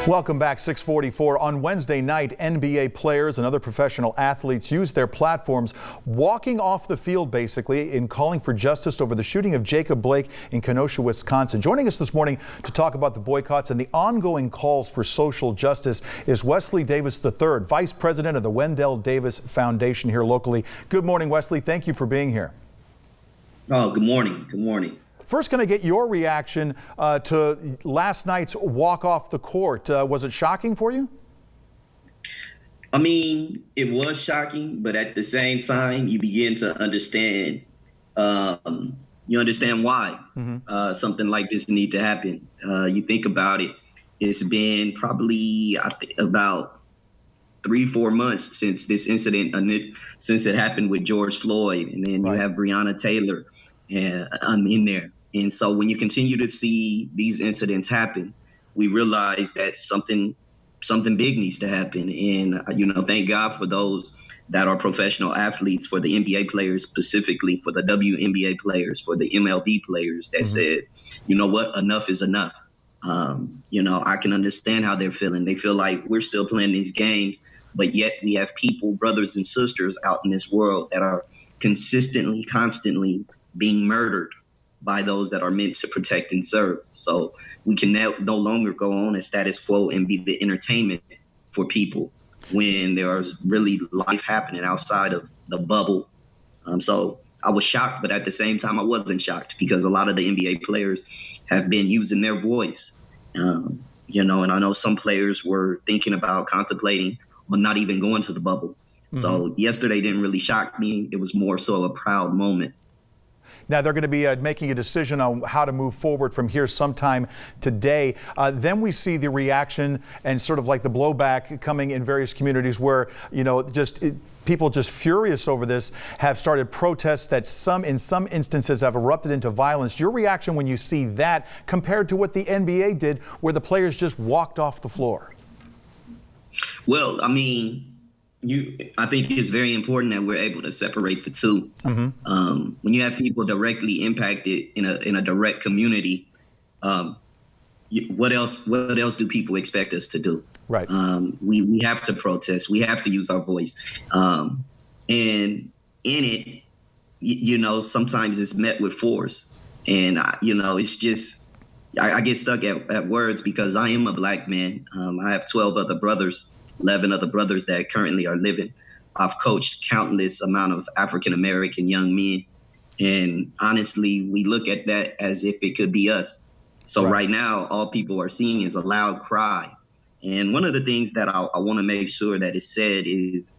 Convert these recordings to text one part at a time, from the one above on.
Welcome back. 6:44 on Wednesday night. NBA players and other professional athletes used their platforms walking off the field basically in calling for justice over the shooting of Jacob Blake in Kenosha, Wisconsin. Joining us this morning to talk about the boycotts and the ongoing calls for social justice is Wesley Davis III, Vice President of the Wendale Davis Foundation here locally. Good morning, Wesley. Thank you for being here. Oh, good morning. Good morning. First, can I get your reaction to last night's walk off the court? Was it shocking for you? I mean, it was shocking, but at the same time, you begin to understand. You understand why something like this need to happen. You think about it. It's been probably, I think, about 3-4 months since this incident, since it happened with George Floyd, and then you have Breonna Taylor, and I'm in there. And so when you continue to see these incidents happen, we realize that something big needs to happen. And, thank God for those that are professional athletes, for the NBA players specifically, for the WNBA players, for the MLB players that said, you know what, enough is enough. I can understand how they're feeling. They feel like we're still playing these games, but yet we have people, brothers and sisters out in this world that are constantly being murdered by those that are meant to protect and serve. So we can now no longer go on as status quo and be the entertainment for people when there is really life happening outside of the bubble. So I was shocked, but at the same time, I wasn't shocked because a lot of the NBA players have been using their voice. And I know some players were thinking about contemplating or not even going to the bubble. So yesterday didn't really shock me. It was more so a proud moment. Now they're going to be making a decision on how to move forward from here sometime today. Then we see the reaction and sort of like the blowback coming in various communities where, people just furious over this have started protests that in some instances have erupted into violence. Your reaction when you see that compared to what the NBA did where the players just walked off the floor? Well, I mean, I think it's very important that we're able to separate the two. When you have people directly impacted in a direct community, what else do people expect us to do? Right. We have to protest. We have to use our voice. And in it, sometimes it's met with force. And, it's just, I get stuck at words because I am a black man. I have 11 other brothers that currently are living. I've coached countless amount of African-American young men. And honestly, we look at that as if it could be us. So right now, all people are seeing is a loud cry. And one of the things that I want to make sure that is said is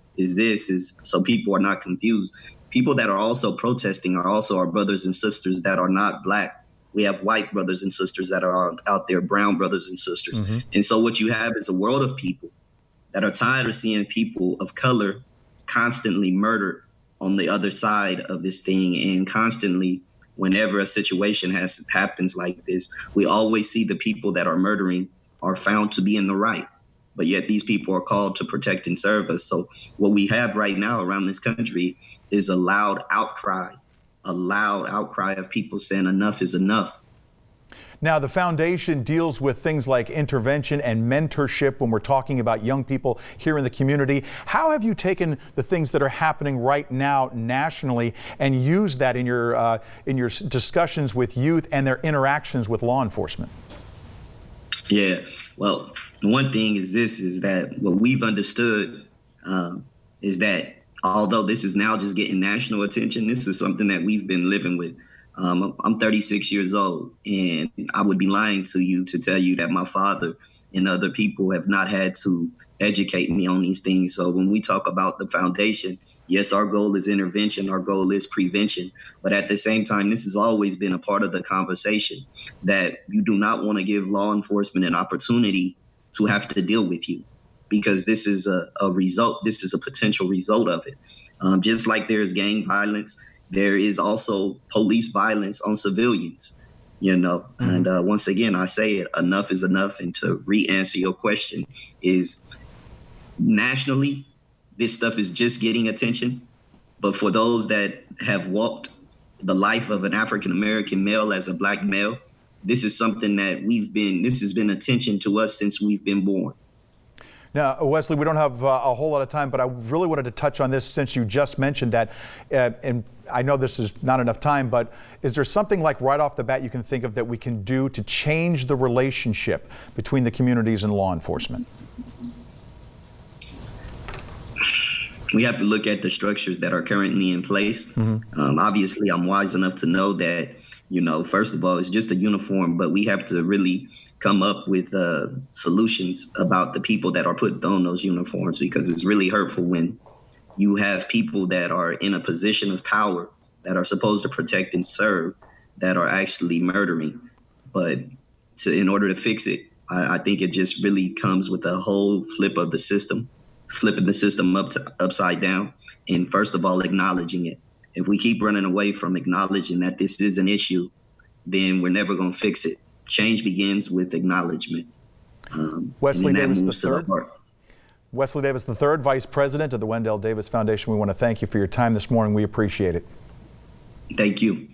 so people are not confused. People that are also protesting are also our brothers and sisters that are not black. We have white brothers and sisters that are out there, brown brothers and sisters. And so what you have is a world of people that are tired of seeing people of color constantly murdered on the other side of this thing. And constantly, whenever a situation happens like this, we always see the people that are murdering are found to be in the right. But yet these people are called to protect and serve us. So what we have right now around this country is a loud outcry of people saying enough is enough. Now, the foundation deals with things like intervention and mentorship when we're talking about young people here in the community. How have you taken the things that are happening right now nationally and used that in your discussions with youth and their interactions with law enforcement? Yeah, well, one thing is that what we've understood is that although this is now just getting national attention, this is something that we've been living with. I'm 36 years old, and I would be lying to you to tell you that my father and other people have not had to educate me on these things. So when we talk about the foundation, yes, our goal is intervention, our goal is prevention. But at the same time, this has always been a part of the conversation that you do not want to give law enforcement an opportunity to have to deal with you, because this is a result. This is a potential result of it. Just like there's gang violence, there is also police violence on civilians, and once again, I say it, enough is enough. And to re-answer your question is nationally, this stuff is just getting attention. But for those that have walked the life of an African-American male as a black male, this is something that this has been attention to us since we've been born. Now, Wesley, we don't have a whole lot of time, but I really wanted to touch on this since you just mentioned that, and I know this is not enough time, but is there something like right off the bat you can think of that we can do to change the relationship between the communities and law enforcement? We have to look at the structures that are currently in place. Obviously, I'm wise enough to know that, first of all, it's just a uniform, but we have to really come up with solutions about the people that are put on those uniforms, because it's really hurtful when you have people that are in a position of power that are supposed to protect and serve that are actually murdering. But in order to fix it, I think it just really comes with a whole flipping the system upside down. And first of all, acknowledging it. If we keep running away from acknowledging that this is an issue, then we're never going to fix it. Change begins with acknowledgement. Wesley Davis III. Wesley Davis III, Vice President of the Wendale Davis Foundation. We want to thank you for your time this morning. We appreciate it. Thank you.